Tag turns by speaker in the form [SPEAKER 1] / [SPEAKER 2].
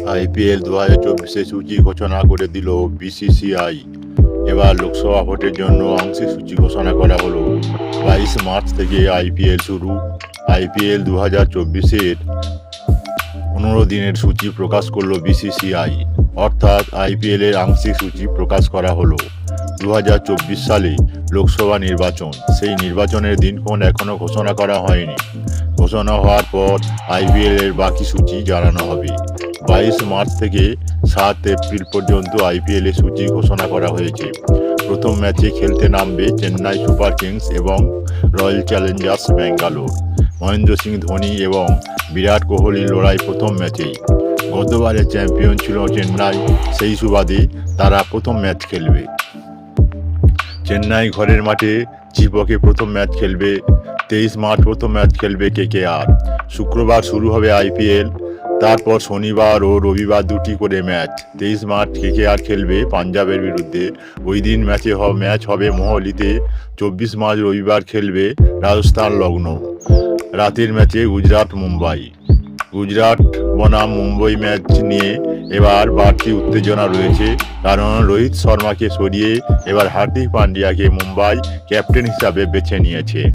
[SPEAKER 1] IPL 2024 সূচি ঘোষণা করে দিল বিসিসিআই। এবার লোকসভা ভোটের জন্য আংশিক সূচি ঘোষণা করা হলো। 22 মার্চ থেকে আইপিএল শুরু। আইপিএল 2024-এর 15 দিনের সূচি প্রকাশ করল বিসিসিআই, অর্থাৎ আইপিএল এর আংশিক সূচি প্রকাশ করা হলো। 2024 সালে লোকসভা নির্বাচন, সেই নির্বাচনের দিনক্ষণ এখনো ঘোষণা করা হয়নি। ঘোষণা হওয়ার পর আইপিএল এর বাকি সূচি জানানো হবে। 22 মার্চ থেকে 7 এপ্রিল পর্যন্ত আইপিএল এর সূচি ঘোষণা করা হয়েছে। প্রথম ম্যাচে খেলতে নামবে চেন্নাই সুপার কিংস এবং রয়্যাল চ্যালেঞ্জার্স ব্যাঙ্গালোর। মহেন্দ্র সিং ধোনি এবং বিরাট কোহলির লড়াই প্রথম ম্যাচেই। গতবারের চ্যাম্পিয়ন ছিল চেন্নাই, সেই সুবাদে তারা প্রথম ম্যাচ খেলবে। চেন্নাই ঘরের মাঠে চিপকে প্রথম ম্যাচ খেলবে। 23 মার্চ প্রথম ম্যাচ খেলবে কেকেআর। শুক্রবার শুরু হবে আইপিএল, তারপর শনিবার ও রবিবার দুটি করে ম্যাচ। 23 মার্চ কেকেআর খেলবে পাঞ্জাবের বিরুদ্ধে, ওই দিন ম্যাচ হবে মোহালিতে। 24 মার্চ রবিবার খেলবে রাজস্থান লখনৌ। রাতের ম্যাচে গুজরাট মুম্বাই। গুজরাট বনাম মুম্বাই ম্যাচ নিয়ে এবার বাড়তি উত্তেজনা রয়েছে, কারণ রোহিত শর্মাকে সরিয়ে এবার হার্দিক পান্ডিয়াকে মুম্বাই ক্যাপ্টেন হিসাবে বেছে নিয়েছে।